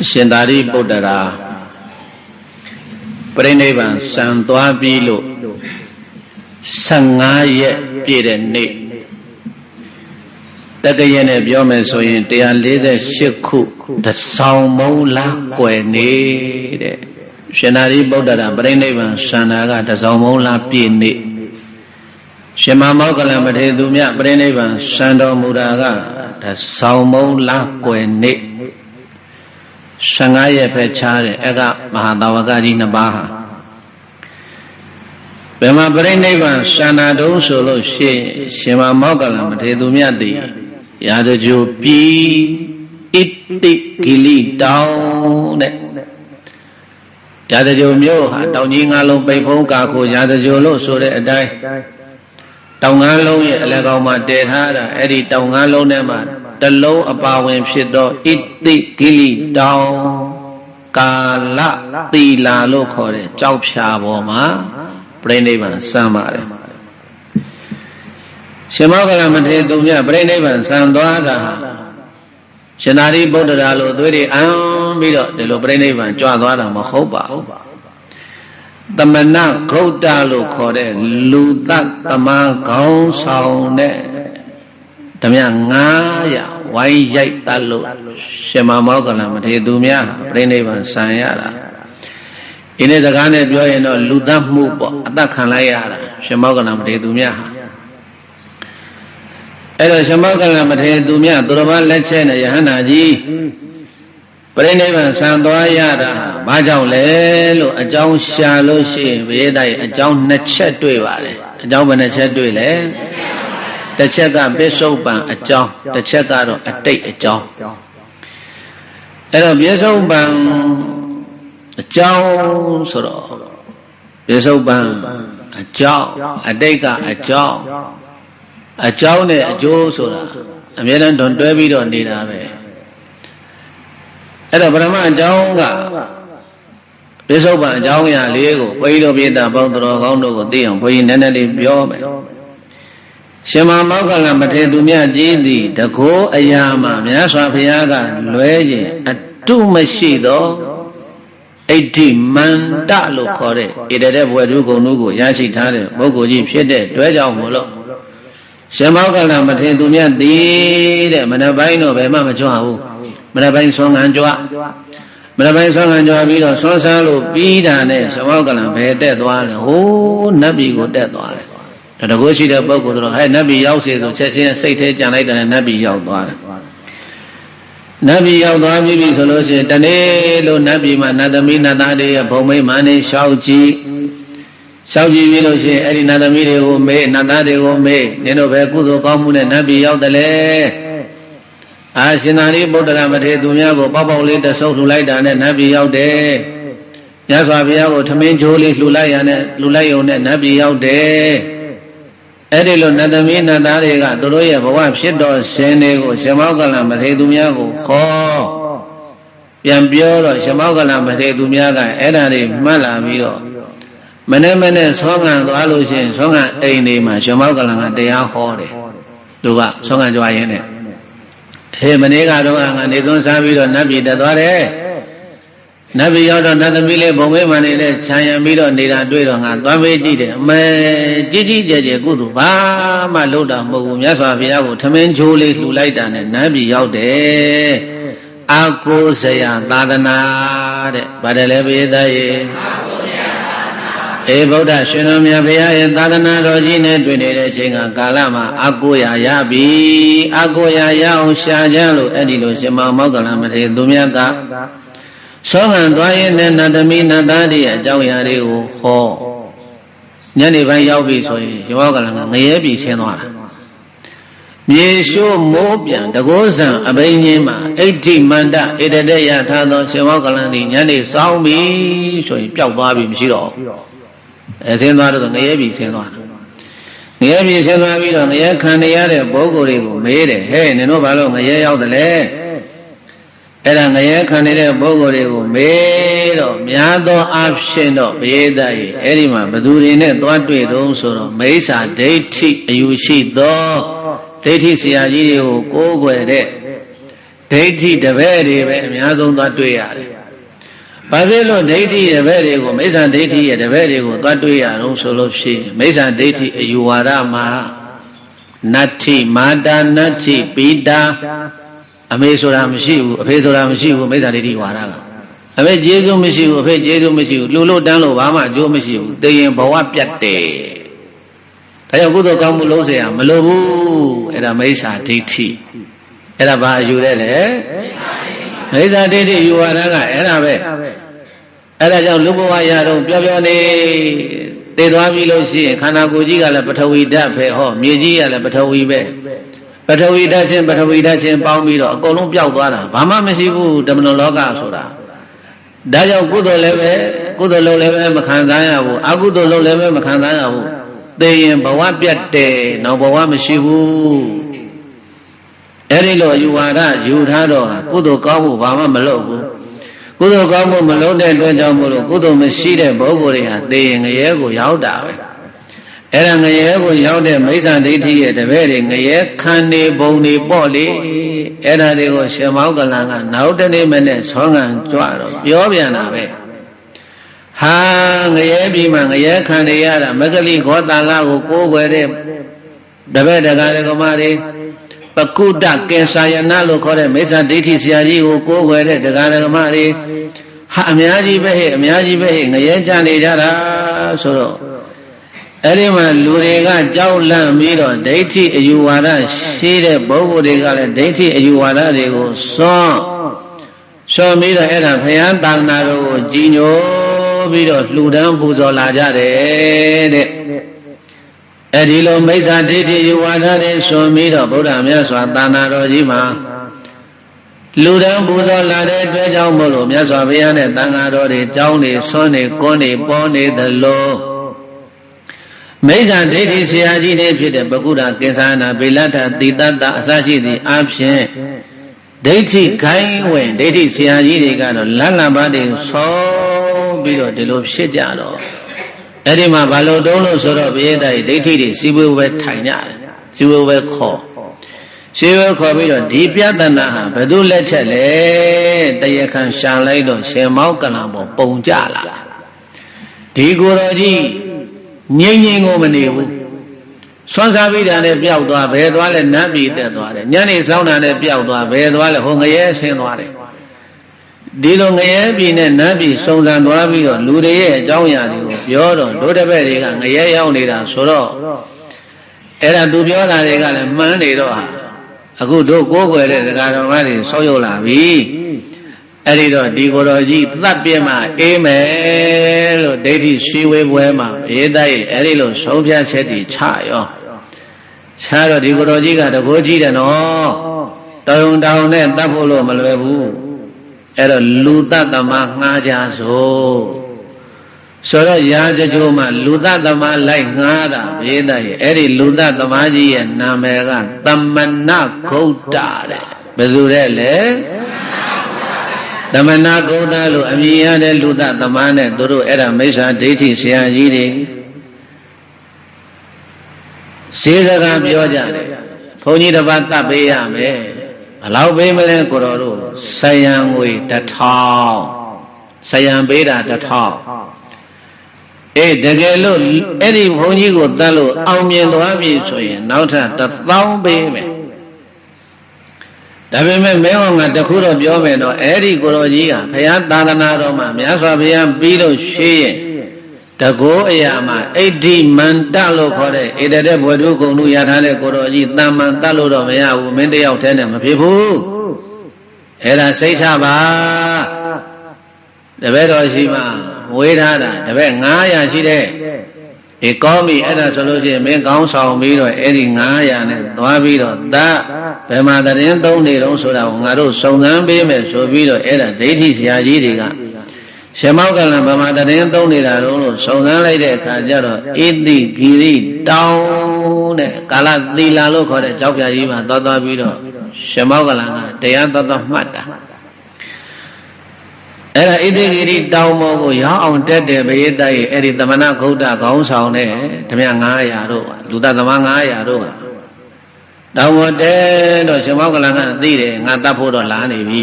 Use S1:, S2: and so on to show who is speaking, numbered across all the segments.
S1: ရှင်သာရိပုတ္တရာပြိဋိဘံစံသွားပြီးလို့15ရက်ပြည့်တဲ့နေ့တက္ကရာနဲ့ပြောမယ်ဆိုရင်148ခုတဆောင်မုံလားကွယ်နေတဲ့ရှင်သာရိပုတ္တရာပြိဋိဘံစံတာကတဆောင်မုံလားပြည့်နေ့ရှင်မမောကလမထေရသူမြပြိဋိဘံစံတော်မူတာကတဆောင်မုံလားကွယ်နေ့15ရက်ပဲခြားတယ်အဲ့ကမဟာသာဝကကြီး2ပါးဟာဘယ်မှာပြိဋိဘံစံတာတုံးဆိုလို့ရှင်မမောကလမထေရသူမြတည်ရာဇကြိုပြီးဣတိကိလိတောင်းတဲ့ရာဇကြိုမျိုးဟာတောင်ကြီး၅လုံးပိတ်ဖုံးကာခိုရာဇကြိုလို့ဆိုတဲ့အတိုင်းတောင်၅လုံးရဲ့အလယ်ကောင်မှာတည်ထားတာအဲ့ဒီတောင်၅လုံးထဲမှာတလုံးအပါဝင်ဖြစ်တော့ဣတိကိလိတောင်းကာလသီလာလို့ခေါ်တဲ့ကြောက်ဖြာပေါ်မှာပြိဋိဘံစံပါတယ်ရှင်မောကလမထေရသူမြပြိဋိဘံစံသွားတာရှင်သာရိပုတ္တရာလိုသွေးတွေအံပြီးတော့ဒီလိုပြိဋိဘံကြွသွားတာမဟုတ်ပါဘူးသမဏဂௌတ္တလို့ခေါ်တဲ့လူသတ်သမားခေါင်းဆောင်တဲ့ဓမြ900ဝိုင်းရိုက်တတ်လို့ရှင်မောကလမထေရသူမြပြိဋိဘံစံရတာဒီနေ့စကားနဲ့ပြောရင်တော့လူသတ်မှုပေါ့အသက်ခံလိုက်ရတာရှင်မောကလမထေရသူမြဟာအဲ့တော့ရှင်မောကလမထေရသူမြသူတော်ဘာလက်ချက်နဲ့ယဟန္တာကြီးပြိဋိဘံစံသွားရတာဘာကြောင့်လဲလို့အကြောင်းရှာလို့ရှိရင်ဘေးတိုက်အကြောင်း2ချက်တွေ့ပါတယ်အကြောင်းဘယ်နှချက်တွေ့လဲတစ်ချက်ကပိဿုပံအကြောင်းတစ်ချက်ကတော့အတိတ်အကြောင်းအဲ့တော့ပိဿုပံအကြောင်းဆိုတော့ပိဿုပံအကြောင်းအတိတ်ကအကြောင်းအကြောင်းနဲ့အကျိုးဆိုတာအမြဲတမ်းတွဲပြီးတော့နေတာပဲအဲ့တော့ပရမအကြောင်းကပိဿုပံအကြောင်းအရာလေးကိုဘုန်းကြီးတို့ပြည့်တာပေါင်းတော်ကောင်းတို့ကိုသိအောင်ဘုန်းကြီးနည်းနည်းလေးပြောမယ်ရှင်မမောကလမထေရသူမြတ်ကြီးသည်တကောအရာမှာမြတ်စွာဘုရားကလွဲရင်အတုမရှိသောဣဋ္ဌိမန္တလို့ခေါ်တဲ့ဣတတဲ့ဘွယ်သူဂုဏ်ကိုရရှိထားတဲ့ပုဂ္ဂိုလ်ကြီးဖြစ်တဲ့တွဲကြောင့်မို့လို့ရှင်မောကလမထေရသူမြတ်သည်တဲ့မနက်ပိုင်းတော့ဘယ်မှမကြွဘူးမနက်ပိုင်းဆွမ်းခံကြွမနက်ပိုင်းဆွမ်းခံကြွပြီးတော့ဆွမ်းစားလို့ပြီးတာနဲ့ရှင်မောကလဘယ်တက်သွားလဲဟိုးနတ်ပြည်ကိုတက်သွားတယ်တကူရှိတဲ့ပုဂ္ဂိုလ်တို့ဟဲ့နတ်ပြည်ရောက်စေဆိုချက်ချင်းစိတ်ထဲကြံလိုက်တယ်နတ်ပြည်ရောက်သွားတယ်နတ်ပြည်ရောက်သွားပြီဆိုလို့ရှိရင်တနေ့လို့နတ်ပြည်မှာနတ်သမီးနတ်သားတွေရဲ့ဘုံမိတ်မာနေရှောက်ကြည့်ပြီးလို့ရှိရင်အဲ့ဒီနတ်သမီးတွေကိုမေးနတ်သားတွေကိုမေးနင်တို့ပဲကုသိုလ်ကောင်းမှုနဲ့နတ်ပြည်ရောက်တယ်လေအာရှင်သာရိပုတ္တရာမထေရသူများကိုပေါက်ပေါက်လေးတဆုပ်လှူလိုက်တာနဲ့နတ်ပြည်ရောက်တယ်မြတ်စွာဘုရားကိုထမင်းချိုးလေးလှူလိုက်ရနဲ့လှူလိုက်ုံနဲ့နတ်ပြည်ရောက်တယ်အဲ့ဒီလိုနတ်သမီးနတ်သားတွေကသူတို့ရဲ့ဘဝဖြစ်တော်ရှင်တွေကိုရှင်မောကလမထေရသူများကိုခေါ်ပြန်ပြောတော့ရှင်မောကလမထေရသူများကအဲ့ဒါတွေမှတ်လာပြီးတော့မနေ့ဆောင်းငံသွားလို့ရှိရင်ဆောင်းငံအိမ်တွေမှာရှင်မောကလကတရားဟောတယ်သူကဆောင်းငံကြွားရင်းနဲ့ဟေးမနေ့ကတော့ငါနေသွန်းစားပြီးတော့နတ်ပြည်တက်သွားတယ်နတ်ပြည်ရောက်တော့နတ်သမီးလေးဘုံမေးမှနေတဲ့ခြံရံပြီးတော့နေတာတွေ့တော့ငါသွားပေးကြည့်တယ်အမေကြီးကျယ်ကျယ်ကုသိုလ်ဘာမှလုပ်တာမဟုတ်ဘူးမြတ်စွာဘုရားကိုထမင်းချိုးလေးလှူလိုက်တာနဲ့နတ်ပြည်ရောက်တယ်အာကိုဆရာသာသနာတဲ့ဗါတယ်လေဘေးသားရဲ့ဗုဒ္ဓရှင်တော်မြတ်ဘုရားရဲ့သာသနာတော်ကြီးနဲ့တွေ့နေတဲ့အချိန်ကကာလမှာအကိုရာရပြီအကိုရာရအောင်ရှာကြလို့အဲ့ဒီလိုရှင်မောကလမထေရသူမြတ်ကဆောင်းငံသွားရင်လည်းနတ်သမီးနတ်သားတွေအကြောင်းအရာတွေကိုဟောညနေပိုင်းရောက်ပြီဆိုရင်ရှင်မောကလကငရဲပြီဆင်းသွားတာမြေရှိုးမိုးပြန်တကောဇံအဘိညာဉ်မှာဣဋ္ဌိမန္တဣတတဲ့ရထားသောရှင်မောကလသည်ညနေစောင်းပြီဆိုရင်ပျောက်သွားပြီမရှိတော့ဆင်းသွားတော့ငရဲပြီဆင်းသွားတာငရဲပြီဆင်းသွားပြီးတော့ငရဲခံရတဲ့ပုဂ္ဂိုလ်တွေကိုမေးတယ်ဟဲ့နင်တို့ဘာလို့ငရဲရောက်တယ်လဲအဲ့ဒါငရဲခံနေတဲ့ပုဂ္ဂိုလ်တွေကိုမေးတော့များသောအားဖြင့်တော့ဘေးသားကြီးအဲ့ဒီမှာဘသူတွေနဲ့သွားတွေ့တုံးဆိုတော့မိစ္ဆာဒိဋ္ဌိအယူရှိသောဒိဋ္ဌိဆရာကြီးတွေကိုကိုးကွယ်တဲ့ ဒိဋ္ဌိတပည့်တွေပဲအများဆုံးသွားတွေ့ရတယ်။ဘာဖြစ်လို့ဒိဋ္ဌိတပည့်တွေကိုမိစ္ဆာဒိဋ္ဌိရဲ့တပည့်တွေကိုသွားတွေ့ရအောင်ဆိုလို့ရှိရင်မိစ္ဆာဒိဋ္ဌိအယူဝါဒမှာနတ္ထိမာတာနတ္ထိပိတာအမေဆိုတာမရှိဘူးအဖေဆိုတာမရှိဘူးမိစ္ဆာဒိဋ္ဌိဝါဒကအမေကျေးဇူးမရှိဘူးအဖေကျေးဇူးမရှိဘူးလူလို့တန်းလို့ဘာမှအကျိုးမရှိဘူးသိရင်ဘဝပြတ်တယ်ဒါကြောင့်ကုသိုလ်ကောင်းမှုလုံးเสียမလိုဘူးအဲ့ဒါမိစ္ဆာဒိဋ္ဌိအဲ့ဒါဘာယူရဲလဲမိစ္ဆာဒိဋ္ဌိယူဝါဒကအဲ့ဒါပဲအဲ့ဒါကြောင့်လူဘဝရတော့ပြောပြောနေတည်သွားပြီလို့ရှိရင်ခန္ဓာကိုယ်ကြီးကလည်းပထဝီဓာတ်ပဲဟောမြေကြီးကလည်းပထဝီပဲပထဝီဓာတ်ချင်းပေါင်းပြီးတော့အကုန်လုံးပျောက်သွားတာဘာမှမရှိဘူးဓမ္မလောကဆိုတာဒါကြောင့်ကုသိုလ်လည်းပဲကုသိုလ်လုပ်လည်းပဲမခံစားရဘူးအကုသိုလ်လုပ်လည်းပဲမခံစားရဘူးသိရင်ဘဝပြတ်တယ်နောက်ဘဝမရှိဘူးအဲ့ဒီလိုယူဝါဒယူထားတော့ကုသိုလ်ကောင်းမှုဘာမှမလုပ်ဘူးကုသိုလ်ကောင်းမှုမလုပ်တဲ့အတွက်ကြောင့်မို့လို့ကုသိုလ်မရှိတဲ့ပုဂ္ဂိုလ်တွေဟာသိရင်ငရဲကိုရောက်တာပဲအဲ့ဒါငရဲကိုရောက်တဲ့မိစ္ဆာဒိဋ္ဌိရဲ့တပည့်တွေငရဲခံနေပုံတွေပေါ့လေအဲ့ဒါတွေကိုရှင်မောကလန်ကနောက်တနေ့မနဲ့ဆောင်းငံကြွတော့ပြောပြန်တာပဲဟာငရဲပြီးမှငရဲခံနေရတာမဂလိခောတာလကိုကိုးကွယ်တဲ့တပည့်တရားဓမ္မတွေပကုတ္တကေသာယနာလို့ခေါ်တဲ့မိစ္ဆာဒိဋ္ဌိဆရာကြီးကိုကိုးကွယ်တဲ့တရားဓမ္မတွေဟာအများကြီးပဲဟဲ့အများကြီးပဲဟဲ့ငရဲကြနေကြတာဆိုတော့အဲ့ဒီမှာလူတွေကကြောက်လန့်ပြီးတော့ဒိဋ္ဌိအယူဝါဒရှိတဲ့ပုဂ္ဂိုလ်တွေကလည်းဒိဋ္ဌိအယူဝါဒတွေကိုစွန့်ပြီးတော့အဲ့ဒါဘုရားသာသနာတော်ကိုကြီးညိုပြီးတော့လှူဒန်းပူဇော်လာကြတယ်တဲ့အဲ့ဒီလိုမိစ္ဆာဒိဋ္ဌိယူဝါဒတွေစွန့်ပြီးတော့ဗုဒ္ဓမြတ်စွာသာသနာတော်ကြီးမှာလူတန်းပူဇော်လာတဲ့အတွက်ကြောင့်မို့လို့မြတ်စွာဘုရားနဲ့သံဃာတော်တွေကျောင်းတွေဆွမ်းတွေကွန်းတွေပေါ်နေသလိုမိစ္ဆာဒိဋ္ဌိဆရာကြီးတွေဖြစ်တဲ့ပကုဒ္ဒကိစ္ဆာနာဗေလတ္ထတိတ္တအစရှိသည့်အဖြစ်ဒိဋ္ဌိခိုင်းဝင်ဒိဋ္ဌိဆရာကြီးတွေကတော့လတ်လပါးတွေဆောပြီးတော့ဒီလိုဖြစ်ကြတော့အဲ့ဒီမှာဘာလို့တုံးလို့ဆိုတော့ဘုရားတိုင်ဒိဋ္ဌိတွေစီဝေပဲထိုင်ကြတယ်စီဝေပဲခေါ်စီဝေခေါ်ပြီးတော့ဒီပြဿနာဟာဘယ်သူလက်ချက်လဲတရားခံရှာလိုက်တော့ရှင်မောက်ကလံပေါ်ပုံကြလာဒီကိုယ်တော်ကြီးငြိမ့်ငြိမ့်ကိုမနေဘူးဆွမ်းစားပြီးတာနဲ့ပျောက်သွားဘယ်သွားလဲနတ်ပြည်တက်သွားတယ်ညနေဆောင်တာနဲ့ပျောက်သွားဘယ်သွားလဲဟိုငရဲဆင်းသွားတယ်ဒီလိုငရဲပြည်နဲ့နတ်ပြည်စုံစံသွားပြီးတော့လူတွေရဲ့အကြောင်းအရာတွေကိုပြောတော့တို့တပည့်တွေကငရဲရောက်နေတာဆိုတော့အဲ့ဒါသူပြောတာတွေကလည်းမှန်းနေတော့ဟာအခုတို့ကိုးကွယ်တဲ့ဒကာတော်မတွေဆောက်ရုပ်လာပြီအဲ့ဒီတော့ဒီကိုယ်တော်ကြီးသတ်ပြမှအေးမယ်လို့ဒိဋ္ဌိရှိဝေပွဲမှာရေးသားရဲ့အဲ့ဒီလိုဆုံးဖြတ်ချက်တွေချရောချတော့ဒီကိုယ်တော်ကြီးကတကိုးကြီးတယ်နော်တောင်တောင်နဲ့တတ်ဖို့လို့မလွယ်ဘူးအဲ့တော့လူသတ္တမငှားကြဆိုတော့ရာဇကြိုးမှာလူသတ္တမလိုက်ငှားတာရေးသားရဲ့အဲ့ဒီလူသတ္တမကြီးရဲ့နာမည်ကသမဏဂုတ်တာတဲ့ဘယ်သူတဲ့လဲသမဏဂုတ်တာလို့အမည်ရတဲ့လူသတ္တမနဲ့သူတို့အဲ့ဒါမိစ္ဆာဒိဋ္ဌိဆရာကြီးတွေဈေးစကားပြောကြတယ်ဘုန်းကြီးတစ်ပါးတတ်ပေးရမယ်ဘယ်လောက်ပေးမလဲကိုတော်တို့ဆယံငွေ1000ဆယံပေးတာ1000အေးတကယ်လို့အဲ့ဒီဘုန်းကြီးကိုတတ်လို့အောင်မြင်သွားပြီဆိုရင်နောက်ထပ်1000ပေးမယ်ဒါပေမဲ့မဲဟောငါတခုတော့ပြောမယ်တော့အဲ့ဒီကိုတော်ကြီးကဘုရားသာသနာတော်မှာမြတ်စွာဘုရားပြီးလို့ရှိရင်တကောအရာမှာအိဋ္ဌိမန္တလို့ခေါ်တဲ့ဧတတဲ့ဘွယ်တို့ကုံတို့ရထားတဲ့ကိုတော်ကြီးတမ္မန်တတ်လို့တော့မရဘူးမင်းတယောက်တည်းနဲ့မဖြစ်ဘူးအဲ့ဒါစိတ်ချပါတပည့်တော်ရှိမှဝေးထားတာတပည့်900ရှိတဲ့ဒီကောင်းပြီအဲ့ဒါဆိုလို့ရှိရင်မင်းကောင်းဆောင်ပြီးတော့အဲ့ဒီ900နဲ့သွားပြီးတော့တဘယ်မှာတရင်သုံးနေတော့ဆိုတာကိုငါတို့စုံစမ်းပေးမယ်ဆိုပြီးတော့အဲ့ဒါဒိဋ္ဌိဆရာကြီးတွေကရှင်မောကလံဗမာတရင်သုံးနေတာတော့လို့စုံစမ်းလိုက်တဲ့အခါကျတော့ဣတိဂိရိတောင်းတဲ့ကာလသီလာလို့ခေါ်တဲ့ကြောက်ပြကြီးမှာသွားပြီးတော့ရှင်မောကလံကတရားသွားမှတ်တာအဲ့ဒါဣတိဂိရိတောင်းမောကိုရောက်အောင်တက်တယ်ဘယေတရဲ့အဲ့ဒီသမဏဂုတ်တခေါင်းဆောင်တဲ့ဓမြ900တို့လူသသမား900တို့ပါ တောင်ပေါ်တဲတော့ရှင်မောကလန်ကသိတယ်ငါတတ်ဖို့တော့လာနေပြီ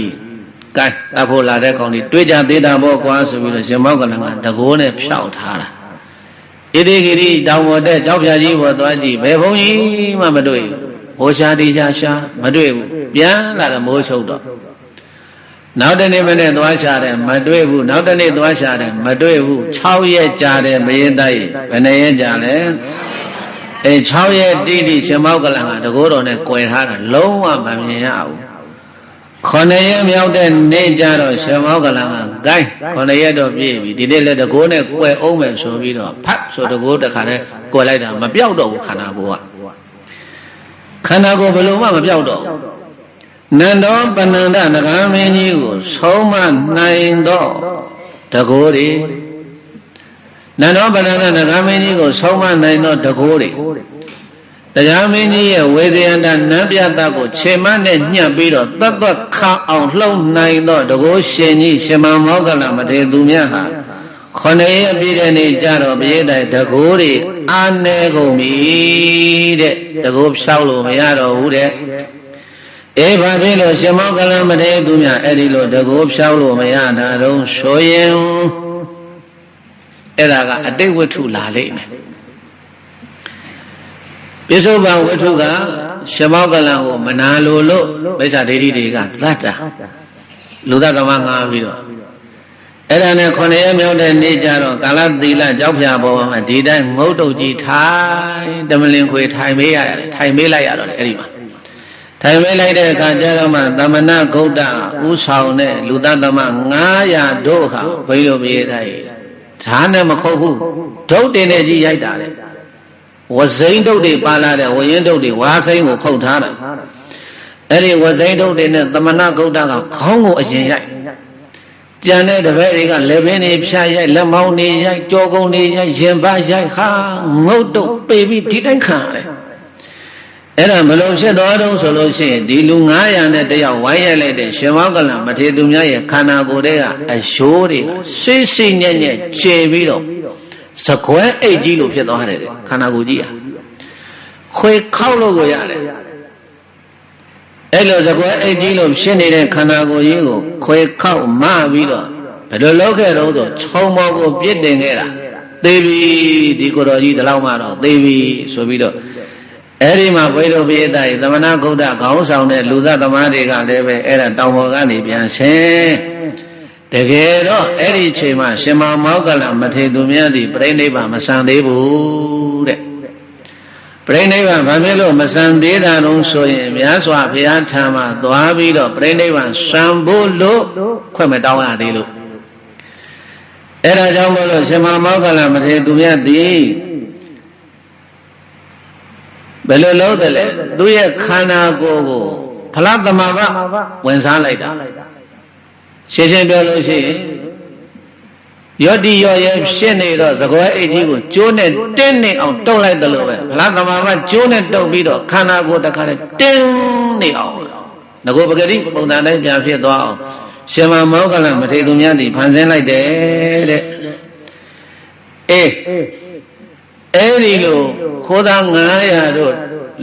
S1: ကဲတတ်ဖို့လာတဲ့ကောင်ကြီးတွေးကြသေးတာပေါ့ကွာဆိုပြီးတော့ရှင်မောကလန်ကတကိုးနဲ့ဖြောက်ထားတာဣတိဂိရိတောင်ပေါ်တဲကြောက်ဖြာကြီးပေါ်သွားကြည့်ဘယ်ဘုံကြီးမှမတွေ့ဘူးဟိုရှာဒီရှာမတွေ့ဘူးပြန်လာတော့မိုးချုပ်တော့နောက်တနေ့မနေ့သွားရှာတယ်မတွေ့ဘူးနောက်တနေ့သွားရှာတယ်မတွေ့ဘူး6ရက်ကြာတယ်မရင်တိုက်ဘယ်နှရက်ကြာလဲ6ရက်တိတိရှင်မောကလန်ကတကိုးတော်နဲ့ကွယ်ထားတာလုံးဝမမြင်ရဘူး9ရက်မြောက်တဲ့နေ့ကျတော့ရှင်မောကလန်ကဂိုင်း9ရက်တော့ပြည့်ပြီဒီနေ့လည်းတကိုးနဲ့ကွယ်အောင်မယ်ဆိုပြီးတော့ဖတ်ဆိုတကိုးတခါနဲ့ကွယ်လိုက်တာမပြောက်တော့ဘူးခန္ဓာကိုယ်ကခန္ဓာကိုယ်ဘယ်လိုမှမပြောက်တော့နန္ဒောပဏန္ဒနဂါမင်းကြီးကိုဆုံးမနိုင်တော့တကိုးတွေနန္ဒောပဏန္ဒနဂါမင်းကြီးကိုဆုံးမနိုင်တော့တကိုးတွေတရားမင်းကြီးရဲ့ဝေဒယန္တနံပြတကိုခြေမနဲ့ညှပ်ပြီးတော့တတ်တတ်ခါအောင်လှုပ်နိုင်တော့တကိုးရှင်ကြီးရှင်မမောကလမထေရသူမြတ်ဟာ9ရက်ပြည့်တဲ့နေ့ကျတော့ပြည့်တဲ့တကိုးတွေအာနေကုန်ပြီတဲ့တကိုးဖြောက်လို့မရတော့ဘူးတဲ့ဘာဖြစ်လို့ရှင်မောကလမထေရသူမြတ်အဲ့ဒီလိုတကိုးဖြောက်လို့မရတာတော့ဆိုရင်အဲ့ဒါကအတိတ်ဝတ္ထုလာလိမ့်မယ်ပိဿုပန်ဝတ္ထုကရှင်မောကလန်ကိုမနာလိုလို့မိစ္ဆာဒိဋ္ဌိတွေကသတ်တာလူသတ်သမားငါပြီးတော့အဲ့ဒါနဲ့9ရက်မြောက်တဲ့နေ့ကျတော့ကာလသီလကြောက်ဖြာပေါ်မှာဒီတိုင်းငုတ်တုတ်ကြီးထိုင်တမလင်ခွေထိုင်မေးရတယ်ထိုင်မေးလိုက်ရတော့လေအဲ့ဒီမှာထိုင်မေးလိုက်တဲ့အခါကျတော့မှသမဏဂௌတဥဆောင်တဲ့လူသတ်သမား900တို့ဟာဘိလိုပြေးတိုင်းဓာတ်နဲ့မခုတ်ဘူးဒုတ်တင်နဲ့ကြီးရိုက်တာလေဝစိန်ဒုတ်တွေပါလာတဲ့ဝရင်ဒုတ်တွေဝါစိန်ကိုခုတ်ထားတာအဲ့ဒီဝစိန်ဒုတ်တွေနဲ့သမဏဂௌတကခေါင်းကိုအရင်ရိုက်ကြံတဲ့တပည့်တွေကလက်ပင်တွေဖြာရိုက်လက်မောင်းတွေရိုက်ကြောကုန်းတွေရိုက်ရင်ပါရိုက်ခါငုတ်တုတ်ပေပြီးဒီတိုင်းခံရတယ်အဲ့ဒါမလုံးဖြစ်သွားတော့ဆိုလို့ရှိရင်ဒီလူ900နဲ့တယောက်ဝိုင်းရိုက်လိုက်တဲ့ရှင်မောကလန်မထေရသူများရဲ့ခန္ဓာကိုယ်တွေကအရှိုးတွေကစိတ်စိတ်ညက်ညက်ကျေပြီးတော့စကွဲအိတ်ကြီးလို့ဖြစ်သွားတယ်ခန္ဓာကိုယ်ကြီးခွေခောက်လို့ကိုရတယ်အဲ့လိုစကွဲအိတ်ကြီးလို့ဖြစ်နေတဲ့ခန္ဓာကိုယ်ကြီးကိုခွေခောက်မပြီးတော့ဘယ်လိုလုပ်ခဲ့တော့ဆိုခြုံမောကိုပြစ်တင်ခဲ့တာသေပြီဒီကိုယ်တော်ကြီးဒီလောက်မှတော့သေပြီဆိုပြီးတော့အဲ့ဒီမှာဘွေတို့ပြေးတိုင်းသမဏဂௌတခေါင်းဆောင်တဲ့လူသားသမားတွေကလည်းပဲအဲ့ဒါတောင်ပေါ်ကနေပြန်ဆင်းတကယ်တော့အဲ့ဒီအချိန်မှာရှင်မောကလမထေရသူမြတ်ဒီပြိဋိဘံမဆံသေးဘူးတဲ့ပြိဋိဘံဘာဖြစ်လို့မဆံသေးတာတုံးဆိုရင်မြတ်စွာဘုရားထံမှာသွားပြီးတော့ပြိဋိဘံဆံဖို့လို့ခွင့်မတောင်းရသေးလို့အဲ့ဒါကြောင့်မို့လို့ရှင်မောကလမထေရသူမြတ်ဒီဘယ်လိုလုပ်တယ်လဲသူရဲ့ခန္ဓာကိုယ်ကိုဖလားသမဘဝင်စားလိုက်တာရှင်းရှင်းပြောလို့ရှိရင်ယောတိယောရဲ့ဖြစ်နေတော့သကွဲအိတ်ကြီးကိုကျိုးနဲ့တင်းနေအောင်တုပ်လိုက်တယ်လို့ပဲဖလားသမဘကျိုးနဲ့တုပ်ပြီးတော့ခန္ဓာကိုယ်တစ်ခါနဲ့တင်းနေအောင်ငကိုပဂတိပုံစံတိုင်းပြန်ဖြစ်သွားအောင်ရှင်မောကလမထေရသူများဒီဖန်ဆင်းလိုက်တယ်တဲ့အဲ့ဒီလိုခိုးသား900တို့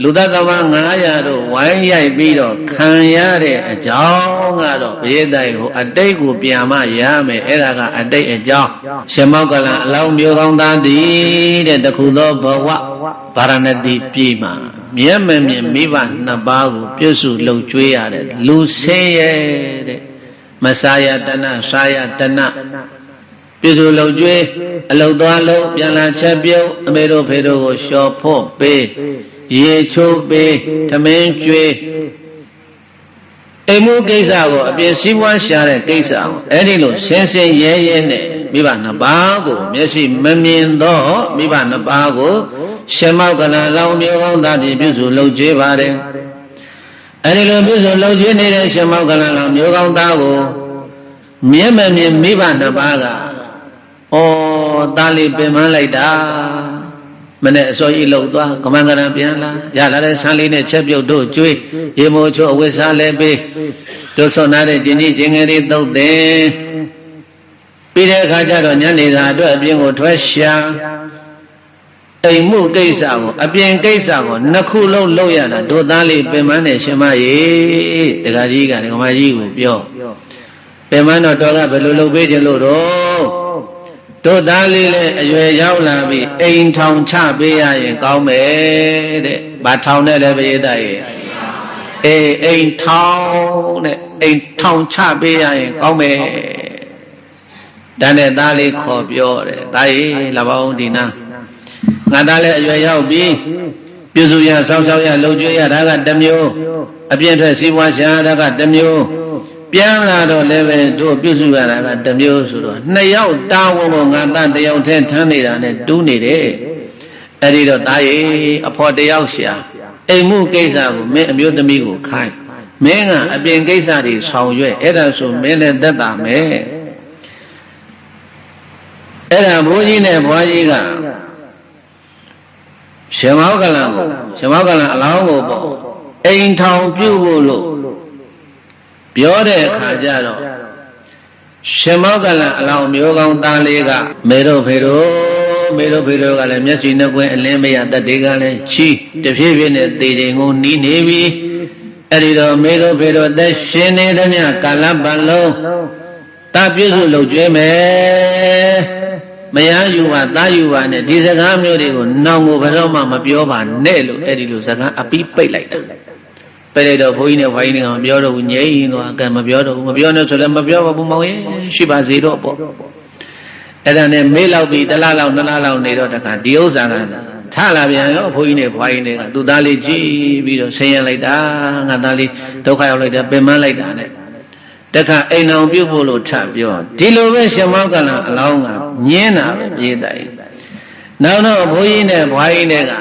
S1: လူသားသမား900တို့ဝိုင်းရိုက်ပြီးတော့ခံရတဲ့အကြောင်းကတော့ဘုရားတိုင်ကိုအတိတ်ကိုပြန်မရမယ်အဲ့ဒါကအတိတ်အကြောင်းရှင်မောကလန်အလောင်းမျိုးကောင်းသားသည်တဲ့တခုသောဘဝဗာရဏသီပြည်မှာမြတ်မမြင်မိဘနှစ်ပါးကိုပြုစုလှုပ်ကြွေးရတဲ့လူဆင်းရဲတဲ့မဆာယတနာစာယတနာပြုစုလှုပ်ကြွေးအလုတ်သွားလို့ပြန်လာချက်ပြုတ်အမေတို့ဖေတို့ကိုလျှော်ဖို့ပေးရေချိုးပေးသမင်းကျွေးအိမ်မှုကိစ္စကိုအပြင်စည်းဝါးရှာတဲ့ကိစ္စကိုအဲ့ဒီလိုရှင်းရှင်းရဲရဲနဲ့မိဘနှစ်ပါးကိုမျက်စိမမြင်တော့မိဘနှစ်ပါးကိုရှင်မောကလန်လောင်းမျိုးကောင်းသားတွေပြုစုလှုပ်ကြွေးပါတယ်အဲ့ဒီလိုပြုစုလှုပ်ကြွေးနေတဲ့ရှင်မောကလန်လောင်းမျိုးကောင်းသားကိုမျက်မမြင်မိဘနှစ်ပါးကသားလေးပင်မလိုက်တာမနဲ့အစောကြီးလှုပ်သွားကမန္တရံပြန်လာရလာတဲ့ဆန်းလေးနဲ့ချက်ပြုတ်တို့ကျွေးရေမိုးချိုးအဝိစားလဲပေးတို့ဆွန်နာတဲ့ကျင်ကြီးကျင်ငယ်လေးသုတ်တယ်ပြီးတဲ့အခါကျတော့ညနေစာအတွက်အပြင်ကိုထွက်ရှာ အိမ်မှုကိစ္စကိုအပြင်ကိစ္စကိုနှစ်ခုလုံးလုပ်ရတာတို့သားလေးပင်မနဲ့ရှင်မရေတခါကြီးကဒကမကြီးကိုပြောပင်မတော့တော်ကဘယ်လိုလုပ်ပေးကြလို့တို့သားလေးလည်းအရွယ်ရောက်လာပြီအိမ်ထောင်ချပေးရရင်ကောင်းမယ်တဲ့ဘာထောင်နဲ့လဲပရိသတ်ရေအိမ်ထောင်တဲ့အိမ်ထောင်ချပေးရရင်ကောင်းမယ်ဒါနဲ့သားလေးခေါ်ပြောတယ်သားရေလာပါဦးဒီနာငါသားလည်းအရွယ်ရောက်ပြီပြည့်စုံရဆောင်းရှောက်ရလှုပ်ကြွေးရဒါကတစ်မျိုးအပြည့်ထွက်စီးပွားရှာဒါကတစ်မျိုးပြန်လာတော့လည်းပဲတို့ပြုစုရတာကတစ်မျိုးဆိုတော့နှစ်ယောက်တာဝန်ကိုငါသားတစ်ယောက်တည်းထမ်းနေတာနဲ့တူးနေတယ်အဲ့ဒီတော့သားရေအဖေါ်တစ်ယောက်ရှာအိမ်မှုကိစ္စကိုမင်းအမျိုးသမီးကိုခိုင်းမင်းကအပြင်ကိစ္စတွေဆောင်ရွက်အဲ့ဒါဆိုမင်းလည်းသက်သာမယ်အဲ့ဒါဘိုးကြီးနဲ့ဘွားကြီးကရှင်မောကလန်အလောင်းကိုပေါ့အိမ်ထောင်ပြုဖို့လို့ပြောတဲ့အခါကျတော့ရှင်မောကလန်အလောင်းမျိုးကောင်းသားလေးကမေတို့ဖေတို့ကလည်းမျက်စိနှကွင်းအလင်းမရတတ်တေကလည်းချီတဖြည်းဖြည်းနဲ့သေတယ်ကိုနီးနေပြီအဲ့ဒီတော့မေတို့ဖေတို့သက်ရှင်နေသမျှကာလပတ်လုံးတာပြည့်စုံလုပ်ကျွေးမယ်မရယူပါသားယူပါနဲ့ဒီစကားမျိုးတွေကိုနောင်ကိုဘယ်တော့မှမပြောပါနဲ့လို့အဲ့ဒီလိုစကားအပီးပိတ်လိုက်တာပိတ်လိုက်တော့ဘုန်းကြီးနဲ့ဘွားကြီးကမပြောတော့ဘူးငြိမ်းသွားကဲမပြောတော့ဘူးမပြောနဲ့ဆိုလည်းမပြောပါဘူးမောင်ရဲ့ရှိပါစေတော့ပေါ့အဲ့ဒါနဲ့မေးလောက်ပြီးတစ်လလောက်နှစ်လလောက်နေတော့တခါဒီဥစ္စာကထလာပြန်ရောဘုန်းကြီးနဲ့ဘွားကြီးတွေကသူ့သားလေးကြည့်ပြီးတော့ဆင်းရဲလိုက်တာငါသားလေးဒုက္ခရောက်လိုက်တယ်ပင်ပန်းလိုက်တာနဲ့တခါအိမ်အောင်ပြုတ်ဖို့လို့ထပြောဒီလိုပဲရှင်မောကလန်အလောင်းကညင်းတာပဲပြေးတယ်နောက်တော့ဘုန်းကြီးနဲ့ဘွားကြီးတွေက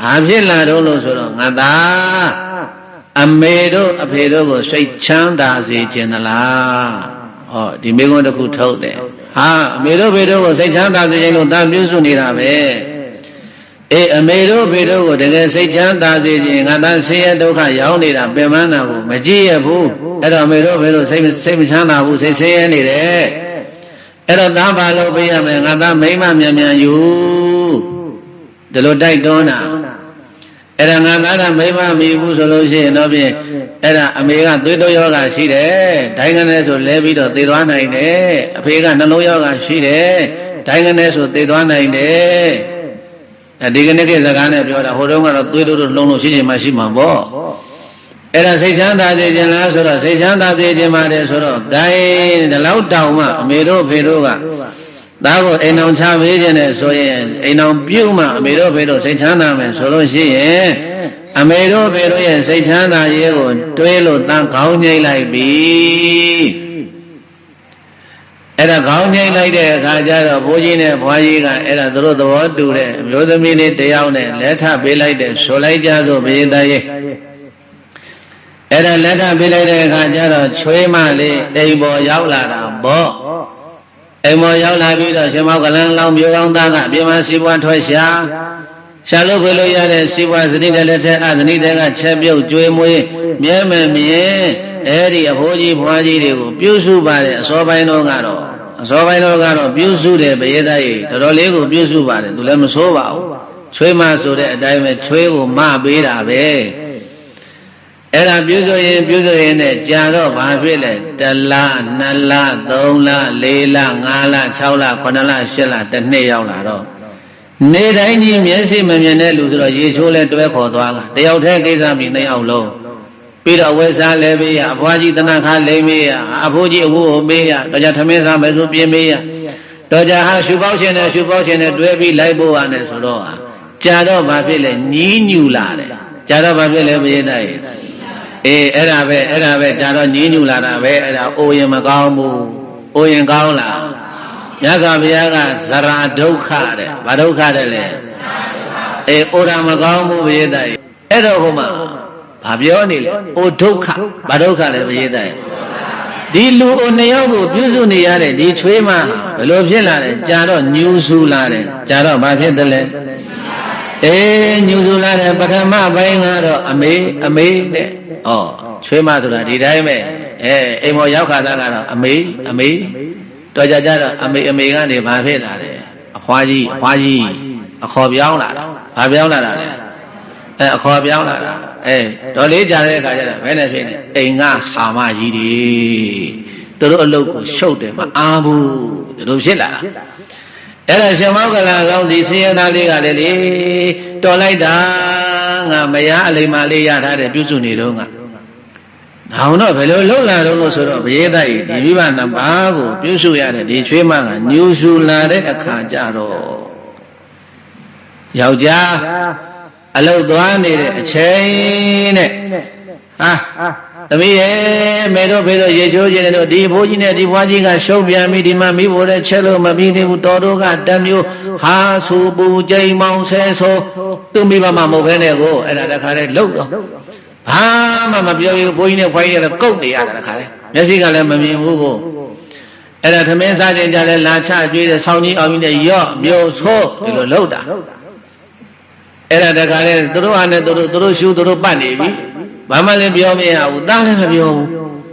S1: ဘာဖြစ်လာတော့လို့ဆိုတော့ငါသားအမေတို့အဖေတို့ကိုစိတ်ချမ်းသာစေခြင်းသလားဟောဒီမိကုန်းတစ်ခုထုတ်တယ်ဟာအမေတို့ဖေတို့ကိုစိတ်ချမ်းသာစေခြင်းလို့သာပြုစုနေတာပဲအေးအမေတို့ဖေတို့ကိုတကယ်စိတ်ချမ်းသာစေခြင်းငါသားဆင်းရဲဒုက္ခရောက်နေတာပင်ပန်းတာကိုမကြည့်ရဘူးအဲ့တော့အမေတို့ဖေတို့စိတ်မချမ်းသာဘူးစိတ်ဆင်းရဲနေတယ်အဲ့တော့သားပါလို့ပေးရမယ်ငါသားမိမမြန်မြန်ယူဒီလိုတိုက်တွန်းတာအဲ့ဒါငါသားကမိမမီဘူးဆိုလို့ရှိရင်တော့ဖြင့်အဲ့ဒါအမေကသွေးတိုးယောဂရှိတယ်ဒိုင်းကနေဆိုလဲပြီးတော့သေသွားနိုင်တယ်အဖေကနှလုံးယောဂရှိတယ်ဒိုင်းကနေဆိုသေသွားနိုင်တယ်ဒီကနေ့ကစကားနဲ့ပြောတာဟိုတုန်းကတော့သွေးတိုးလုံးလုံးရှိချင်မှရှိမှာပေါ့အဲ့ဒါစိတ်ချမ်းသာစေခြင်းလားဆိုတော့စိတ်ချမ်းသာစေခြင်းပါတယ်ဆိုတော့ဂိုင်းဒီလောက်တောင်မှအမေတို့ဖေတို့ကသားကိုအိမ်အောင်ချပေးခြင်းနဲ့ဆိုရင်အိမ်အောင်ပြုတ်မှအမေတို့ဖေတို့စိတ်ချမ်းသာမယ်ဆိုလို့ရှိရင်အမေတို့ဖေတို့ရဲ့စိတ်ချမ်းသာရေးကိုတွေးလို့သားခေါင်းငိမ့်လိုက်ပြီအဲ့ဒါခေါင်းငိမ့်လိုက်တဲ့အခါကျတော့ဘိုးကြီးနဲ့ဘွားကြီးကအဲ့ဒါသူတို့သဘောတူတဲ့မျိုးသမီးလေးတယောက်နဲ့လက်ထပ်ပေးလိုက်တဲ့ဆိုလိုက်ကြဆိုဘိသရဲ့အဲ့ဒါလက်ထပ်ပေးလိုက်တဲ့အခါကျတော့ချွေးမလေးအိမ်ပေါ်ရောက်လာတာပေါ့အိမ်ပေါ်ရောက်လာပြီးတော့ရှင်မောကလန်လောင်းမျိုးကောင်းသားကအပြင်မှာစီးပွားထွက်ရှာလို့ဖေလို့ရတဲ့စီးပွားစတိတဲ့လက်ထက်အသနိတဲ့ကချက်ပြုတ်ကျွေးမွေးမြဲမမြဲအဲ့ဒီအဖိုးကြီးဘွားကြီးတွေကိုပြုစုပါတယ်အစောပိုင်းတော့ကတော့ပြုစုတယ်ပရိသတ်ကြီးတော်တော်လေးကိုပြုစုပါတယ်သူလည်းမဆိုးပါဘူးချွေးမဆိုတဲ့အတိုင်းပဲချွေးကိုမပေးတာပဲအဲ့ဒါပြုစုရင်နဲ့ကြာတော့ဘာဖြစ်လဲ1လ2လ3လ4လ5လ6လ9လ10လတစ်နှစ်ရောက်လာတော့နေတိုင်းကြီးမျက်စိမမြင်တဲ့လူဆိုတော့ရေချိုးလဲတွဲခေါ်သွားတာတယောက်တည်းကိစ္စပြီး2ယောက်လုံးပြီးတော့ဝဲစားလဲပေးရအဖွားကြီးတနခါလိမ့်မေးရအဖိုးကြီးအဝိုးကိုပေးရတော့ကြထမင်းစားမယ်ဆိုပြင်းမေးရတော့ကြဟာရှုပေါက်ရှင်နဲ့တွဲပြီးလိုက်ဖို့ရတယ်ဆိုတော့ကြာတော့ဘာဖြစ်လဲညီးညူလာတယ်ကြာတော့ဘာဖြစ်လဲမင်းတိုင်းအေးအဲ့ဒါပဲကြာတော့ညီးညူလာတာပဲအဲ့ဒါအိုရင်မကောင်းဘူးအိုရင်ကောင်းလားမြတ်စွာဘုရားကဇရာဒုက္ခတဲ့ဘာဒုက္ခတဲ့လဲအေးအိုတာမကောင်းဘူးဘုရားတိုင်အဲ့တော့ဟိုမှာဘာပြောနေလဲအိုဒုက္ခဘာဒုက္ခလဲဘုရားတိုင်ဒီလူအို2ယောက်ကိုပြုစုနေရတဲ့ဒီချွေးမဘယ်လိုဖြစ်လာလဲကြာတော့ညူဆူလာတယ်ကြာတော့ဘာဖြစ်တယ်လဲအေးညူဆူလာတယ်ပထမပိုင်းကတော့အမေတဲ့ဩချွေးမဆိုတာဒီတိုင်းပဲအိမ်ပေါ်ရောက်ခါသားကတော့အမေတော်ကြတော့အမေကနေဘာဖြစ်လာလဲအဖွားကြီးအခေါ်ပြောင်းလာတာ ဘာပြောင်းလာတာလဲအခေါ်ပြောင်းလာတာတော်လေးကြာတဲ့အခါကျတော့ဘယ်နဲ့ဖြစ်နေအိမ်ကဟာမကြီးတွေသူတို့အလုပ်ကိုရှုပ်တယ်မအားဘူးဒီလိုဖြစ်လာတာအဲ့ဒါရှင်မောကလကောင်းဒီဆင်းရဲသားလေးကလည်းလေတော်လိုက်တာငါမရအလိမ္မာလေးရထားတယ်ပြုစုနေတော့ငါတော့ဘယ်လိုလှုပ်လာတော့လို့ဆိုတော့ဘယေသားကြီးဒီမိဘနှစ်ပါးကိုပြုစုရတဲ့ဒီချွေးမကညူစုလာတဲ့အခါကျတော့ယောက်ျားအလုတ်သွားနေတဲ့အချိန်နဲ့သမီးရဲ့မေတို့ဖေတို့ရေချိုးခြင်းတို့ဒီဘိုးကြီးနဲ့ဒီဘွားကြီးကရှုံးပြန်ပြီဒီမှာမိဖို့တဲ့ချက်လို့မပြီးသေးဘူးတော်တို့ကတမျိုးဟာဆူပူကြိမ်မောင်ဆဲဆိုသူမိဘမှမဟုတ်ဘဲနဲ့ကိုအဲ့ဒါတခါတည်းလှုပ်တော့ဘာမှမပြောဘူးဘိုးကြီးနဲ့ဘွားကြီးနဲ့ကုတ်နေရတာတခါတည်းမျက်စိကလည်းမမြင်ဘူးကိုအဲ့ဒါသမင်းစားခြင်းကြလဲလာချကျွေးတဲ့ဆောင်းကြီးအောင်ကြီးနဲ့ရော့မျိုးဆိုးဒီလိုလှုပ်တာအဲ့ဒါတခါတည်းသူတို့ဟာနဲ့သူတို့ရှူသူတို့ပတ်နေပြီဘာမှလည်းပြောမရဘူးသားလည်းမပြောဘူး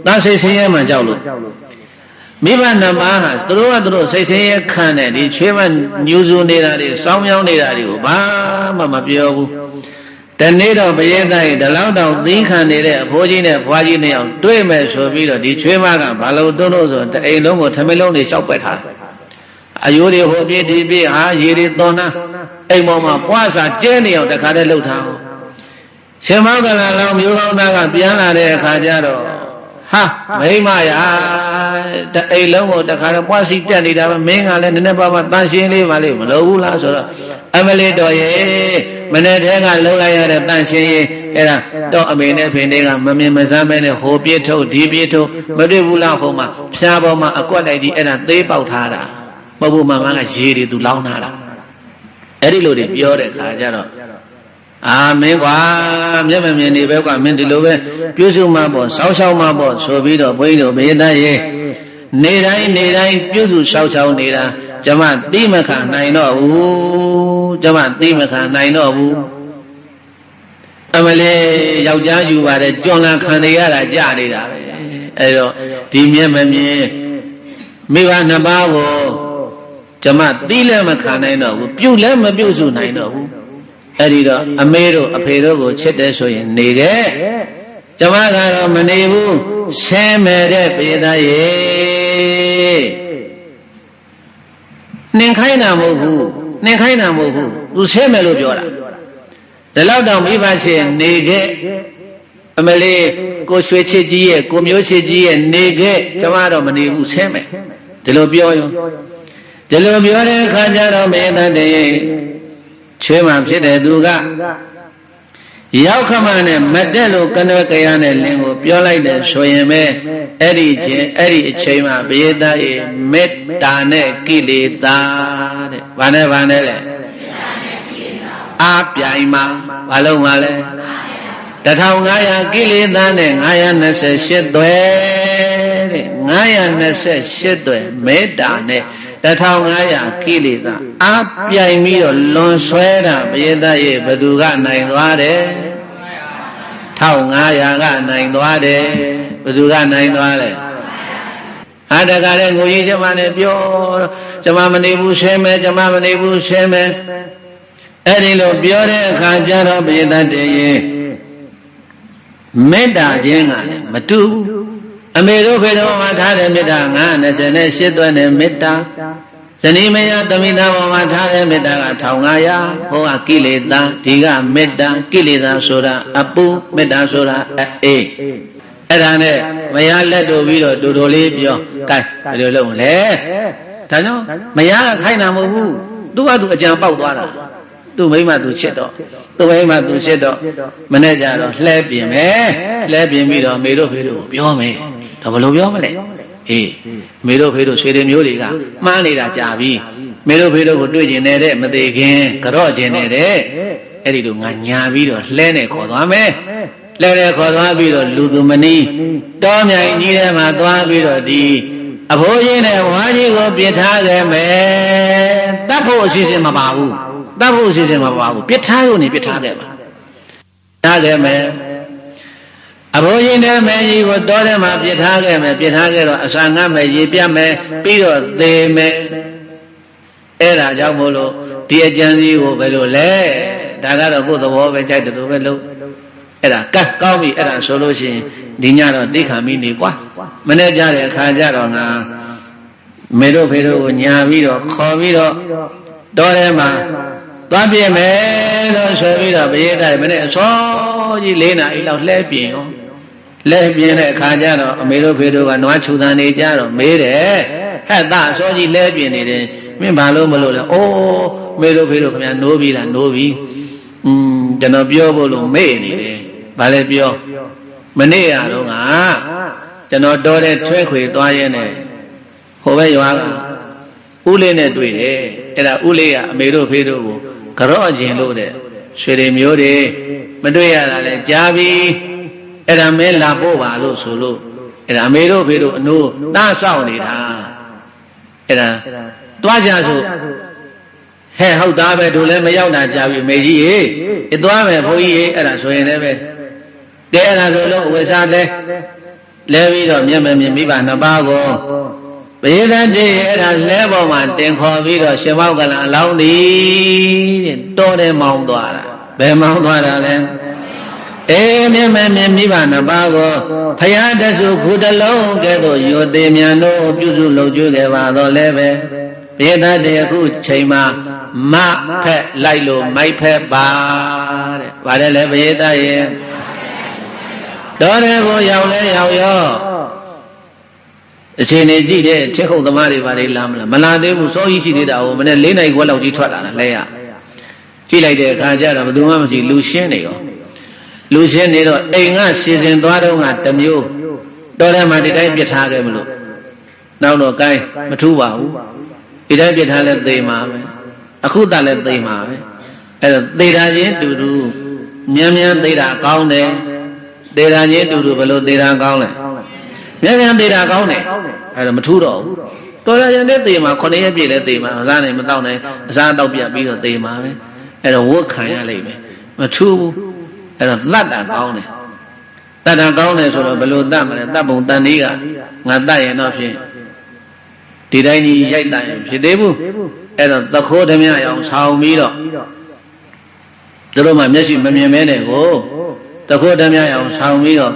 S1: သားစိတ်ဆင်းရဲမှကြောက်လို့မိဘနှစ်ပါးဟာသူတို့စိတ်ဆင်းရဲခံတဲ့ဒီချွေးမညူစုနေတာတွေစောင်းမြောင်းနေတာတွေကိုဘာမှမပြောဘူးတနေ့တော့ဘယေသားကြီးဒီလောက်တောင်သီးခံနေတဲ့အဖိုးကြီးနဲ့ဘွားကြီးနဲ့အောင်တွေ့မယ်ဆိုပြီးတော့ဒီချွေးမကဘာလို့တွန်းလို့ဆိုတအိမ်လုံးကိုထမင်းလုံးတွေရှောက်ပက်ထားတယ်အယိုးတွေဟိုပြည့်ဒီပြည့်ဟာရေတွေသွန်းတာအိမ်ပေါ်မှာပွားစာကျဲနေအောင်တခါတည်းလှုပ်ထားအောင်ရှင်မောကလလောင်မျိုးကောင်းသားကပြန်လာတဲ့အခါကျတော့ဟာမိမရာတအိမ်လုံးကိုတခါတော့ပွားစီတက်နေတာပဲမင်းကလည်းနည်းနည်းပါးပါးတန်ရှင်းလေးပါလေမလုပ်ဘူးလားဆိုတော့အမလေးတော်ရဲ့မနေ့တည်းကလှုပ်လိုက်ရတဲ့တန်ရှင်းရေးအဲ့ဒါတော့အမေနဲ့ဖေတွေကမမြင်မစမ်းပဲနဲ့ဟိုပြစ်ထုတ်ဒီပြစ်ထုတ်မတွေ့ဘူးလားဟိုမှာဖျားပေါ်မှာအကွက်လိုက်ဒီအဲ့ဒါသေးပေါက်ထားတာမဟုတ်ဘူးမမကရေတွေသူလောင်းထားတာအဲ့ဒီလိုတွေပြောတဲ့ခါကျတော့မင်းကွာမျက်မမြင်နေပဲကွာမင်းဒီလိုပဲပြုစုမှပေါ့စောင်းရှောင်းမှပေါ့ဆိုပြီးတော့ဘုန်းကြီးတို့ဘေးသားရဲ့နေတိုင်းပြုစုစောင်းရှောင်းနေတာကျမသိမခံနိုင်တော့ဘူးကျမသိမခံနိုင်တော့ဘူးအမလေးယောက်ျားယူပါတယ်ကြွန်လာခံနေရတာကြာနေတာပဲအဲ့တော့ဒီမျက်မမြင်မိဘနှစ်ပါးကိုကျမသိလည်းမခံနိုင်တော့ဘူးပြုလည်းမပြုစုနိုင်တော့ဘူးအဲ့ဒီတော့အမေတို့အဖေတို့ကိုချစ်တယ်ဆိုရင်နေခဲ့ကျမကတော့မနေဘူးဆင်းမဲ့တဲ့ပေသားရေနှင်ခိုင်းတာမဟုတ်ဘူးသူဆင်းမယ်လို့ပြောတာဒီလောက်တောင်မိဘရှင်နေခဲ့အမလေးကိုရွှေချစ်ကြီးရဲ့ကိုမျိုးချစ်ကြီးရဲ့နေခဲ့ကျမတော့မနေဘူးဆင်းမယ်ဒီလိုပြောရင်ဒီလိုပြောတဲ့အခါကျတော့မေတ္တာတည်းချွေးမှဖြစ်တဲ့သူကရောက်ခမနဲ့မတက်လို့ကနွယ်ကြရတဲ့လင်းကိုပြောလိုက်တယ်ဆိုရင်ပဲအဲ့ဒီအချိန်မှာဘယေသားရဲ့မေတ္တာနဲ့ကိလေသာတဲ့ဘာနဲ့လဲအားပြိုင်မှာဘာလို့မှလဲ1500ကိလေသာနဲ့928သွဲတဲ့928သွဲမေတ္တာနဲ့1500ကိလေသာအားပြိုင်ပြီးတော့လွန်ဆွဲတာဘယေသားရဲ့ဘသူကနိုင်သွားတယ်1500ကနိုင်သွားတယ်ဘသူကနိုင်သွားလဲတခါလဲငိုကြီးကျမနဲ့ပြောကျမမနေဘူးဆင်းမယ်ကျမမနေဘူးဆင်းမယ်အဲ့ဒီလိုပြောတဲ့အခါကျတော့ဘယေသားတည်းရဲ့မေတ္တာခြင်းကလည်းမတူဘူးအမေတို့ဖေတော်မှာထားတဲ့မေတ္တာ928သွဲနဲ့မေတ္တာဇနီးမယားသမိသားပေါ်မှာထားတဲ့မေတ္တာက1500ဟောကကိလေသာဒီကမေတ္တာကိလေသာဆိုတာအပူမေတ္တာဆိုတာအေးအဲ့ဒါနဲ့မယားလက်တို့ပြီးတော့တူတူလေးပြောကဲဘယ်လိုလုပ်မလဲဒါကြောင့်မယားကခိုင်းတာမဟုတ်ဘူးသူ့ဟာသူအကြံပေါက်သွားတာသူ့မိမသူချစ်တော့မနဲ့ကြတော့လှဲပြင်မယ်လှဲပြင်ပြီးတော့မေတို့ဖေတို့ပြောမယ်တော့ဘယ်လိုပြောမလဲအေးမေတို့ဖေတို့ဆွေတွေမျိုးတွေကမှားနေတာကြာပြီမေတို့ဖေတို့ကိုတွေ့ကျင်နေတဲ့မသေးခင်ကြော့ကျင်နေတဲ့အဲ့ဒီလိုငါညာပြီးတော့လှဲနဲ့ခေါ်သွားမယ်လှဲနဲ့ခေါ်သွားပြီးတော့လူသူမနီးတောမြိုင်ကြီးထဲမှာသွားပြီးတော့ဒီအဖိုးကြီးနဲ့ဝါကြီးကိုပြစ်ထားခဲ့မယ်တတ်ဖို့အစီအစဉ်မပါဘူးပြစ်ထားရုံနဲ့ပြစ်ထားခဲ့ပါထားခဲ့မယ်အဘိုးကြီးနဲ့မင်းကြီးကိုတောထဲမှာပြစ်ထားခဲ့မယ်ပြစ်ထားခဲ့တော့အစာငတ်မယ်ရေပြတ်မယ်ပြီးတော့သေမယ်အဲ့ဒါကြောင့်မို့လို့ဒီအကျဉ်းကြီးကိုဘယ်လိုလဲ ဒါကတော့ကိုယ်သဘောပဲကြိုက်တယ်လို့ပဲလို့အဲ့ဒါကတ်ကောင်းပြီအဲ့ဒါဆိုလို့ရှိရင်ဒီညတော့သိခံမိနေကွာမနေ့ကြတဲ့အခါကျတော့ငါမေတို့ဖေတို့ကိုညာပြီးတော့ခေါ်ပြီးတော့တောထဲမှာသွားပြည့်မယ်လို့ဆိုပြီးတော့ဘုရားတိုင်းမနေ့အစောကြီး၄နာရီလောက်လှဲပြင်းရောလှဲပြင်းတဲ့အခါကျတော့အမေတို့ဖေတို့ကနွားချူတန်နေကြတော့မေးတယ်ဟဲ့သားအစောကြီးလှဲပြင်းနေတယ်မင်းဘာလို့မလို့လဲအိုးမေတို့ဖေတို့ခင်ဗျာနိုးပြီလားနိုးပြီကျွန်တော်ပြောဖို့လို့မေ့နေတယ်ဘာလဲပြောမနေ့ရတော့ကကျွန်တော်တော်တဲ့ထွဲခွေသွားရဲနေဟိုဘက်ရွာကဦးလေးနဲ့တွေ့တယ်အဲ့ဒါဦးလေးကအမေတို့ဖေတို့ကိုကြော့ကျင်လို့တဲ့ရွှေတွေမျိုးတွေမတွေ့ရတာလဲကြားပြီအဲ့ဒါမင်းလာဖို့ပါလို့ဆိုလို့အဲ့ဒါအမေတို့ဖေတို့အနိုးသားဆောင်နေတာအဲ့ဒါသွားကြဆိုဟဲ့ဟုတ်သားပဲတို့လည်းမရောက်တာကြားပြီမေကြီးရေသွားမယ်ဘုန်းကြီးရေအဲ့ဒါဆိုရင်လည်းပဲကဲအဲ့ဒါဆိုလို့ဝေစားလဲပြီးတော့မျက်မမြင်မိဘနှစ်ပါးကိုဘယတတိအဲ့ဒါလဲပေါ်မှာတင်ခေါ်ပြီးတော့ရှင်မောက်ကလအလောင်းသည်တဲ့တောထဲမောင်းသွားတာဘယ်မောင်းသွားတာလဲမျက်မမြင်မိဘနှစ်ပါးကိုဖယားတဆုခုတလုံးကဲ့သို့ယောသေးမြန်တို့ပြုစုလုပ်ကြွခဲ့ပါတော့လဲပဲဘယတတိအခုချိန်မှာမဖက်လိုက်လို့မိုက်ဖက်ပါတဲ့ဗါတယ်လေဘယတရဲ့တော်တယ်ကိုရောက်လဲရောက်ရောအချိန်နေကြည့်တဲ့ချက်ခုတ်သမားတွေဘာတွေလာမလားမလာသေးဘူးစောကြီးရှိသေးတာဟိုမနေ့၄နိုင်ခွဲလောက်ကြီးထွက်လာတာလဲရကြည့်လိုက်တဲ့အခါကျတော့ဘယ်သူမှမရှိလူရှင်းနေရောလူရှင်းနေတော့အိမ်ကစီစဉ်သွားတော့ကတမျိုးတော်တယ်မှာဒီတိုင်းပြစ်ထားခဲ့မလို့နောက်တော့ကိုင်းမထူးပါဘူးဒီတိုင်းပြစ်ထားလဲသေမှာပဲအခုတလည်းသေမှာပဲအဲ့တော့သေတာချင်းတူတူမြန်မြန်သေတာကောင်းတယ်သေတာချင်းတူတူဘယ်လိုသေတာကောင်းလဲမြန်မြန်သေတာကောင်းတယ်အဲ့တော့မထူးတော့ဘူးတော်ရရင်လည်းသေမှာ9ရက်ပြည့်လည်းသေမှာအစားနိုင်မတော့နိုင်အစားတော့ပြပြီးတော့သေမှာပဲအဲ့တော့ဝတ်ခံရလိမ့်မယ်မထူးဘူးအဲ့တော့သတ်တာကောင်းတယ်သတ်တာကောင်းတယ်ဆိုတော့ဘယ်လိုသတ်မလဲသတ်ပုံတန်လေးကငါသတ်ရင်တော့ဖြင့်ဒီတိုင်းကြီးရိုက်တတ်ရင်ဖြစ်သေးဘူးအဲ့တော့သခိုးဓမြအောင်ဆောင်းပြီးတော့သူတို့မှမျက်စိမမြင်မဲနဲ့ကိုသခိုးဓမြအောင်ဆောင်းပြီးတော့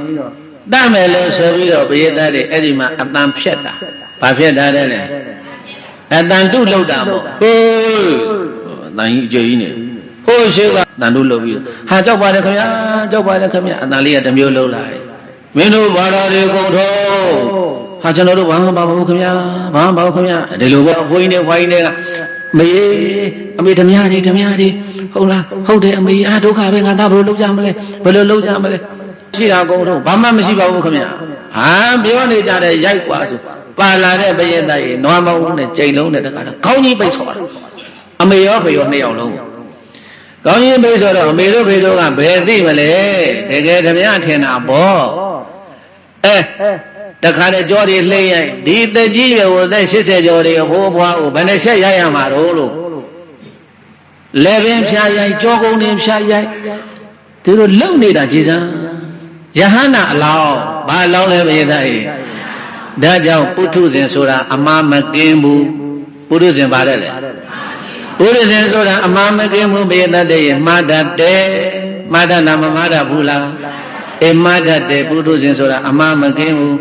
S1: တတ်မယ်လို့ဆိုပြီးတော့ဘယတတ်တွေအဲ့ဒီမှာအတန်ဖြတ်တာဘာဖြတ်တာလဲအတန်တုလောက်တာပေါ့ဟိုးအတန်ကြီးအကျယ်ကြီးနေဟိုးရှိကတန်တုလောက်ပြီးဟာကြောက်ပါတယ်ခင်ဗျာကြောက်ပါတယ်ခင်ဗျာအတန်လေးကတစ်မျိုးလောက်လာတယ်မင်းတို့ဘာသာတွေကုန်ထုံးဟာကျွန်တော်တို့ဘာမှမပါဘူးခင်ဗျာဘာမှမပါဘူးခင်ဗျာဒီလိုပေါ့ဘုန်းကြီးတွေဝိုင်းတွေကမေအမေဓမြတွေဟုတ်လားဟုတ်တယ်အမေဒုက္ခပဲငါသားဘယ်လိုလုပ်ကြမလဲဘယ်လိုလုပ်ကြမလဲရှိတာကုန်ထုံးဘာမှမရှိပါဘူးခင်ဗျာဟာပြောနေကြတဲ့ရိုက်กว่าဆိုပါလာတဲ့ဘယက်သားရေနွားမောင်းနဲ့ကြိမ်လုံးနဲ့တခါတော့ခေါင်းကြီးပိတ်ဆော်တာအမေရောဖေရောနှစ်ယောက်လုံးခေါင်းကြီးပိတ်ဆော်တော့အမေတို့ဖေတို့ကဘယ်သိမလဲတကယ်ဓမြထင်တာပေါ့တခါတည်းကြောတွေလှိမ့်ရိုက်ဒီသက်ကြီးရွယ်ဝသက်80ကျော်တွေဟိုးဘွားကိုဘယ်နဲ့ဆက်ရိုက်ရမှာတော့လို့လေပင်ဖြာရိုက်ကြောကုန်းတွေဖြာရိုက်သူတို့လုံနေတာကြည်စမ်းယဟန္တာအလောင်းဘာအလောင်းလဲဘယသားကြီးဒါကြောင့်ပုထုဇဉ်ဆိုတာအမှားမကင်းဘူးပုထုဇဉ်ပါတယ်လေပုထုဇဉ်ဆိုတာအမှားမကင်းဘူးဘယသားတဲ့မှားတတ်တယ်မှားတတ်လားမမှားတတ်ဘူးလားမှားတတ်တယ်ပုထုဇဉ်ဆိုတာအမှားမကင်းဘူး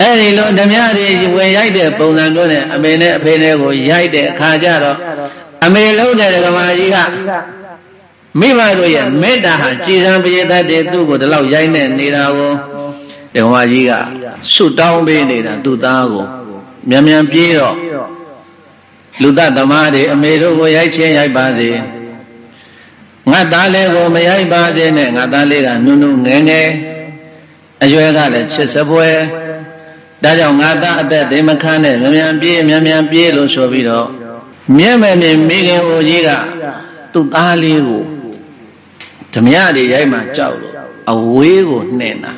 S1: အဲ့ဒီလိုဓမြတွေဝင်ရိုက်တဲ့ပုံစံမျိုးနဲ့အမေနဲ့အဖေနဲ့ကိုရိုက်တဲ့အခါကျတော့အမေလုံးတဲ့ဓမ္မကြီးကမိဘတို့ရဲ့မေတ္တာဟာကြည်စံပရိသတ်တွေသူ့ကိုဒီလောက်ရိုက်နေနေတာကိုဓမ္မကြီးကဆုတောင်းပေးနေတာသူ့သားကိုမြန်မြန်ပြေးတော့လူသသမားတွေအမေတို့ကိုရိုက်ချင်းရိုက်ပါစေငါသားလေးကိုမရိုက်ပါစေနဲ့ငါသားလေးကနုနုငယ်ငယ်အရွယ်ကလည်းချစ်စပွဲဒါကြောင့်ငါသားအသက်သိမခန်းနဲ့မြန်မြန်ပြေးလို့ဆိုပြီးတော့မြဲမယ်နဲ့မိခင်အိုကြီးကသူ့သားလေးကိုဓမြတွေရိုက်မှကြောက်လို့အဝေးကိုနှင်တာ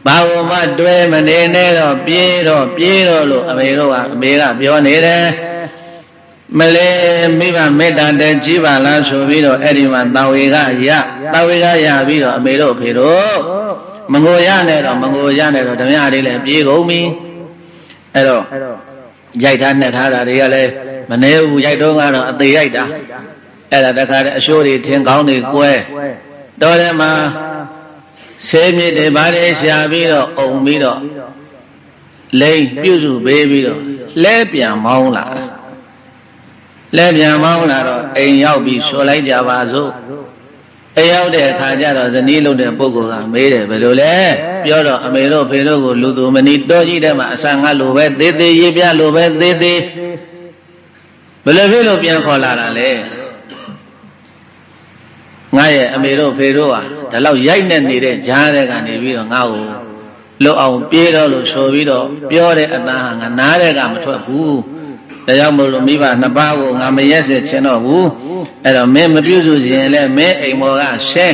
S1: ဘာဝမတွဲမနေနဲ့တော့ပြေးတော့လို့အမေကပြောနေတယ်မလဲမိဘမေတ္တာတည်းကြီးပါလားဆိုပြီးတော့အဲ့ဒီမှာတာဝေကရပြီးတော့အမေတို့အဖေတို့မငိုရနဲ့တော့ဓမြတွေလည်းပြေးကုန်ပြီအဲ့တော့ရိုက်ထားနှက်ထားတာတွေကလည်းမနေဘူးရိုက်တော့ကတော့အသေးရိုက်တာ အဲ့ဒါတခါတည်းအရှိုးတွေထင်ကောင်းတွေကွဲတော်တယ်မှာဆေးမြစ်တွေဘာတွေရှာပြီးတော့အုံပြီးတော့လိမ့်ပြုစုပေးပြီးတော့လဲပြန်မောင်းလာလဲပြန်မောင်းလာတော့အိမ်ရောက်ပြီးဆိုလိုက်ကြပါစို့အိမ်ရောက်တဲ့အခါကျတော့ဇနီးလုပ်တဲ့ပုဂ္ဂိုလ်ကမေးတယ်ဘယ်လိုလဲပြောတော့အမေတို့ဖေတို့ကိုလူသူမနီတော်ကြီးတဲ့မှာအဆန်ငါလိုပဲသေးသေးရေးပြလိုပဲသေးသေးဘယ်လိုဖြစ်လို့ပြန်ခေါ်လာတာလဲငါရဲ့အမေတို့ဖေတို့ဟာဒါလောက်ရိုက်နေနေတဲ့ဂျားတဲ့ကနေပြီးတော့ငါ့ကိုလွတ်အောင်ပြေးတော့လို့ဆိုပြီးတော့ပြောတဲ့အတန်းဟာငါနားတဲ့ကမထွက်ဘူးဒါကြောင့်မို့လို့မိဘနှစ်ပါးကိုငါမရက်စေချင်တော့ဘူးအဲ့တော့မင်းမပြုစုရင်လည်းမင်းအိမ်မော်ကဆဲ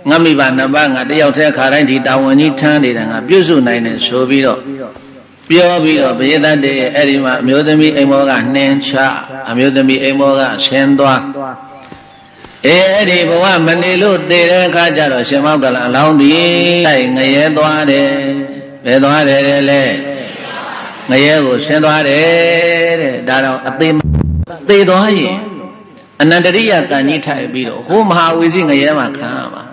S1: ငါမိဘနှစ်ပါးငါတယောက်တည်းခါတိုင်းဒီတာဝန်ကြီးထမ်းနေတာငါပြုစုနိုင်တယ်ဆိုပြီးတော့ပြောပြီးတော့ဘုရားတတ်တဲ့အဲ့ဒီမှာအမျိုးသမီးအိမ်မော်ကနှင်းချအမျိုးသမီးအိမ်မော်ကဆင်းသွားအဲ့ဒီဘဝမနေလို့သေတဲ့အခါကျတော့ရှင်မောကလအလောင်းဒီတိုက်ငရဲသွားတယ်ဘယ်သွားတယ်လဲငရဲကိုဆင်းသွားတယ်တဲ့ဒါတော့အသေးသေသွားရင်အနန္တရိယကံကြီးထိုက်ပြီးတော့ဟိုမဟာဝီစီငရဲမှာခံရမှာ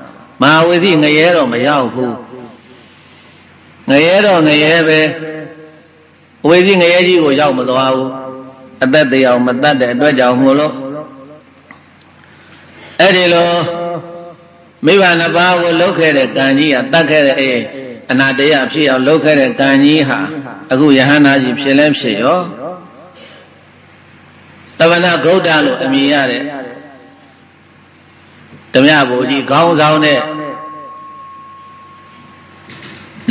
S1: မဟာဝီစီငရဲတော့မရောက်ဘူးငရဲတော့ငရဲပဲဝီစီငရဲကြီးကိုရောက်မသွားဘူးအသက်သေးအောင်မတတ်တဲ့အတွက်ကြောင့်မို့လို့အဲ့ဒီလိုမိဘနှစ်ပါးကိုလှုပ်ခဲ့တဲ့ကံကြီးဟာတတ်ခဲ့တဲ့အနာတရဖြစ်အောင်လှုပ်ခဲ့တဲ့ကံကြီးဟာအခုယဟန္တာကြီးဖြစ်လဲဖြစ်ရောတပနာဂௌတလို့အမည်ရတဲ့ဓမြဘိုလ်ကြီးခေါင်းဆောင်တဲ့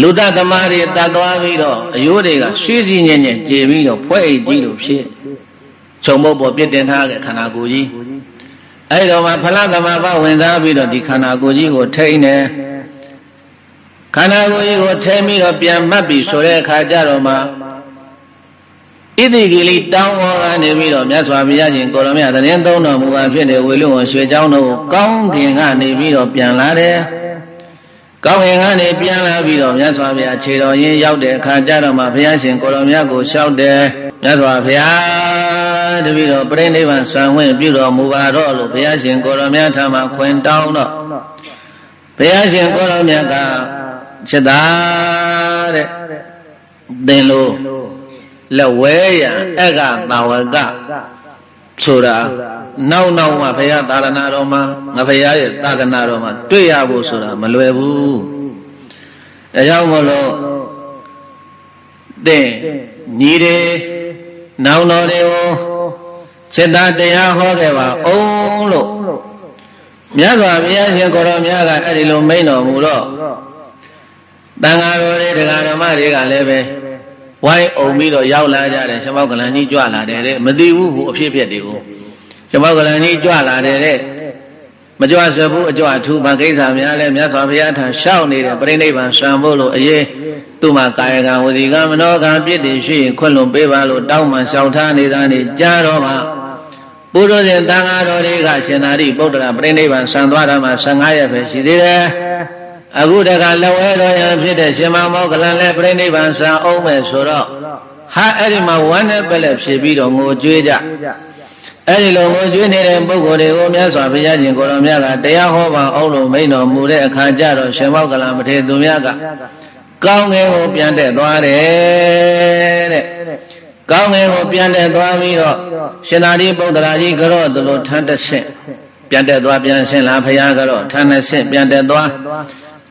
S1: လူသားသမားတွေတတ်သွားပြီးတော့အယိုးတွေကရွှေစီညင်ညင်ကျေပြီးတော့ဖွဲ့အိတ်ကြီးလို့ဖြစ်ခြုံပုတ်ပေါ်ပြစ်တင်ထားတဲ့ခန္ဓာကိုယ်ကြီးအဲ့တော့မှဖလားသမဘဝင်စားပြီးတော့ဒီခန္ဓာကိုယ်ကြီးကိုထိန်းတယ်ခန္ဓာကိုယ်ကြီးကိုထိန်းပြီးတော့ပြန်မှတ်ပြီးဆိုတဲ့အခါကျတော့မှဣတိကိလိတောင်းဝေါ်ကနေပြီးတော့မြတ်စွာဘုရားရှင်ကိုရမသတင်းသုံးတော်မူပါဖြစ်တဲ့ဝေလူဝန်ရွှေเจ้าတို့ကောင်းကင်ကနေပြီးတော့ပြန်လာတယ်ကောင်းကင်ကနေပြန်လာပြီးတော့မြတ်စွာဘုရားခြေတော်ရင်းရောက်တဲ့အခါကျတော့မှဘုရားရှင်ကိုရမကိုလျှောက်တယ်မြတ်စွာဘုရားတပည့်တော်ပြိဋိဘံဆွမ်းဝင်ပြုတော်မူပါတော့လို့ဘုရားရှင်ကိုရမထံမှာခွင်တောင်းတော့ဘုရားရှင်ကိုရမကจิตตาတဲ့သင်လို့လက်ဝဲရအက္ခသာဝကဆိုတာနောက်မှဘုရားသာသနာတော်မှာငါဘုရားရဲ့သာသနာတော်မှာတွေ့ရဖို့ဆိုတာမလွယ်ဘူးဒါကြောင့်မို့လို့သင်ညီတွေနောင်တော်တွေကိုจิตตတရားဟောခဲ့ပါအောင်လို့မြတ်စွာဘုရားရှင်ကိုရောမြတ်ကအဲ့ဒီလိုမိန့်တော်မူတော့တန်ဃာတော်တွေတရားဓမ္မတွေကလည်းပဲဝိုင်းအုံပြီးတော့ရောက်လာကြတယ်ရှမောက်ကလန်ကြီးကြွလာတယ်တဲ့မသိဘူးဟိုအဖြစ်ဖြစ်တွေကိုရှမောက်ကလန်ကြီးကြွလာတယ်တဲ့မကြွဆွဘူးအကြွအထူးဘာကိစ္စများလဲမြတ်စွာဘုရားထံရှောက်နေတဲ့ပြိဋိဘံဆွံဖို့လို့အရေးသူ့မှာကာယကံဝစီကံမနောကံပြစ်တင်ရှိရင်ခွင့်လွန်ပေးပါလို့တောင်းမှလျှောက်ထားနေတာနေကြားတော့မှပုရိသေတန်ဃာတော်တွေကရှင်သာရိပုတ္တရာပြိဋိဘံဆွံသွားတာမှ15ရက်ပဲရှိသေးတယ်အခုတကလက်ဝဲတော်ရဖြစ်တဲ့ရှင်မောကလန်လည်းပြိဋိဘံဆွံအောင်မယ်ဆိုတော့ဟာအဲ့ဒီမှာဝမ်းနဲ့ပက်လက်ဖြစ်ပြီးတော့ငိုကြွေးကြအဲ့ဒီလိုငိုကြွေးနေတဲ့ပုဂ္ဂိုလ်တွေကိုမြတ်စွာဘုရားရှင်ကိုရောမြတ်ကတရားဟောပါအောင်လို့မိန့်တော်မူတဲ့အခါကျတော့ရှင်မောကလန်မထေရသူမြတ်ကကောင်းငယ်ကိုပြန်တက်သွားတယ်တဲ့ကောင်းငယ်ကိုပြန်တက်သွားပြီးတော့ရှင်သာရိပုတ္တရာကြီးကြော့သူလိုထမ်းတဆင့်ပြန်တက်သွားပြန်ဆင်းလာဘုရားကြော့ထမ်းတဆင့်ပြန်တက်သွား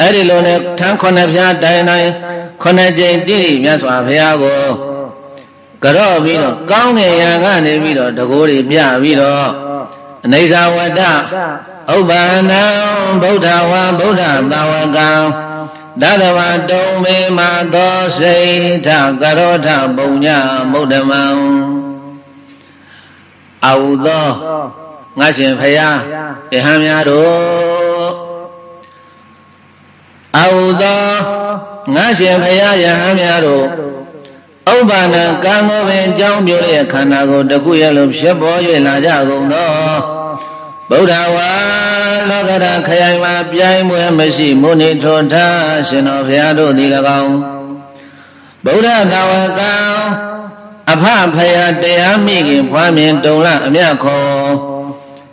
S1: အဲ့ဒီလိုနဲ့ထမ်း9ဖြားတိုင်တိုင်း9ကြိမ်တိတိမြတ်စွာဘုရားကိုကြော့ပြီးတော့ကောင်းငယ်ရန်ကနေပြီးတော့တကိုးတွေပြပြီးတော့အနိစ္စဝတ္တဥပ္ပန္နံဗုဒ္ဓဝါဗုဒ္ဓသာဝကံဒသဝတုံမေမသောစိထကရောထပုံညမုဒ္ဓမံအာဟုသောငါရှင်ဖယားယဟန်များတို့အာဟုသောငါရှင်ဖယားယဟန်များတို့ဥပ္ပန္နကံကိုပင်အကြောင်းပြုတဲ့ခန္ဓာကိုတစ်ခုရဲ့လို့ဖြစ်ပေါ်၍လာကြကုန်သောဗုဒ္ဓဝါလောကရခရိုင်မှာပြိုင်ပွဲမရှိမုန်နေထောထားရှင်တော်ဘုရားတို့သည်၎င်းဗုဒ္ဓသာဝကံအဖဖယားတရားမိခင်ဖွားမြင်တုံလအမြတ်ခေါ်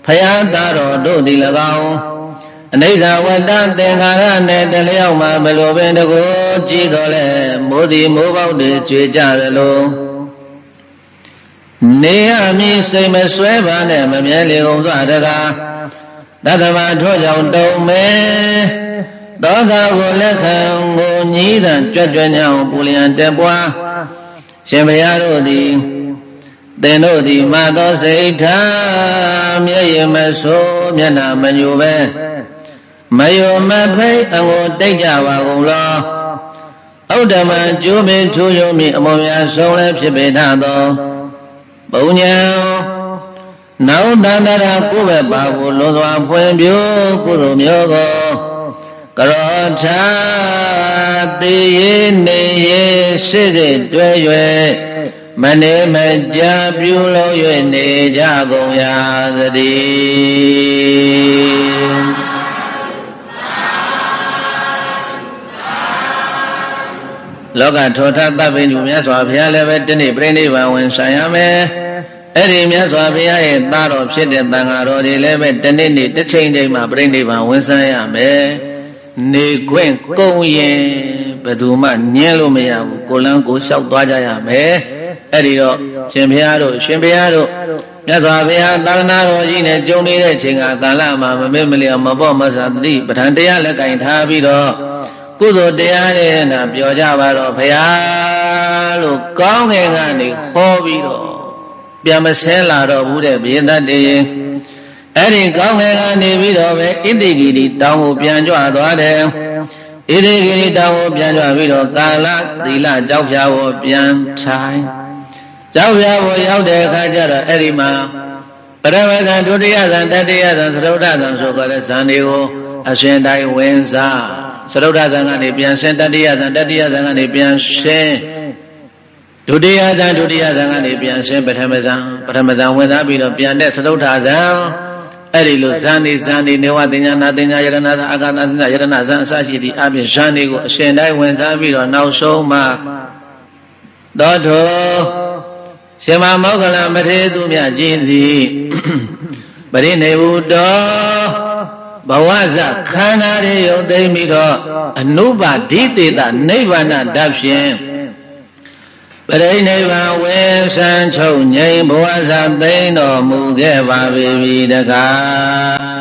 S1: ဖယားသားတော်တို့သည်၎င်းအနိစ္စဝတ္တသင်္ခါရနဲ့တလျောက်မှာဘယ်လိုပင်တကူကြည့်တော်လဲမိုးသည်မိုးပေါက်တွေကျွေကြသလိုနေရမည်စိတ်မဆွဲပါနဲ့မမြဲလေကုန်စွာတကားတသမထို့ကြောင့်တုံမဲသောကကိုလက်ခံကိုညီးတံကြွကြွညောင်းပူလျံတက်ပွားရှင်ဘုရားတို့သည်သင်တို့သည်မသောစိတ်ထားမျက်ရည်မဆိုးမျက်နှာမညိုပဲမယုံမဖိတ်အငိုတိတ်ကြပါကုန်လောဥဒ္ဓမကျိုးမင်းချူယုံမင်းအမောများဆုံးလည်းဖြစ်ပေထသောပုံညာနောက်တန္တရာကိုယ်ပဲပါကိုလွန်စွာဖွင့်ပြကုသိုလ်မျိုးကိုကရောထာတေယေနေယေစိစိတွဲ၍မနေမကြပြုလို့၍နေကြကုန်ရာသတည်းလောကထောထသဗ္ဗညုမြတ်စွာဘုရားလည်းပဲဒီနေ့ပြိဋိဘံဝင်ဆိုင်ရမယ်အဲ့ဒီမြတ်စွာဘုရားရဲ့သားတော်ဖြစ်တဲ့သံဃာတော်တွေလည်းပဲဒီနေ့နေ့တစ်ချိန်ချိန်မှာပြိဋိဘံဝင်ဆိုင်ရမယ်နေခွင့်ကုန်ရင်ဘယ်သူမှညင်းလို့မရဘူးကိုလန်းကိုလျှောက်သွားကြရမယ်အဲ့ဒီတော့ရှင်ဘုရားတို့ရှင်ဘုရားတို့မြတ်စွာဘုရားသာသနာတော်ကြီးနဲ့ကြုံနေတဲ့အချိန်ကကာလမှာမမေ့မလျော့မပေါ့မဆာတိပဋ္ဌာန်တရားလက်ကင်ထားပြီးတော့ကုသိုလ်တရားတွေနဲ့ပြောကြပါတော့ဘုရားလို့ကောင်းငယ်ကနေခေါ်ပြီးတော့ပြန်မဆင်းလာတော့ဘူးတဲ့ဘိသတ်တေအဲ့ဒီကောင်းငယ်ကနေပြီးတော့ပဲဣတိဂိရိတောင်းကိုပြန်ကြွသွားတယ်ဣတိဂိရိတောင်းကိုပြန်ကြွပြီးတော့ကာလသီလကြောက်ဖြာကိုပြန်ထိုင်ကြောက်ဖြာကိုရောက်တဲ့အခါကျတော့အဲ့ဒီမှာပရမဇန်ဒုတိယဇန်တတိယဇန်သရုဒ္ဓဇန်ဆိုကြတဲ့ဇန်တွေကိုအရှင်တိုင်းဝင်စားသရုဒ္ဓဇန်ကနေပြန်ဆင်းတတိယဇန်ကနေပြန်ဆင်းဒုတိယဇန်ကနေပြန်ဆင်းပထမဇန်ဝင်စားပြီးတော့ပြန်တဲ့သရုဒ္ဓဇန်အဲ့ဒီလိုဇန်နေနေဝတင်ညာနာတင်ညာယရဏဇန်အာဂနာဇန်ယရဏဇန်အစရှိသည့်အပြင်ဇန်တွေကိုအရှင်တိုင်းဝင်စားပြီးတော့နောက်ဆုံးမှသောထောရှင်မမောဂလမထေရသူမြတ်ကြီးသည်ပရိနိဗ္ဗုတောဘဝဇခန္ဓာတွေယုတ်သိမ့်ပြီးတော့အနုပါဒိတေတနိဗ္ဗာန်ဓာတ်ဖြင့်ပရိနိဗ္ဗာန်ဝေဆံချုပ်ငြိမ်ဘဝဇသိမ့်တော်မူခဲ့ပါပြီတကား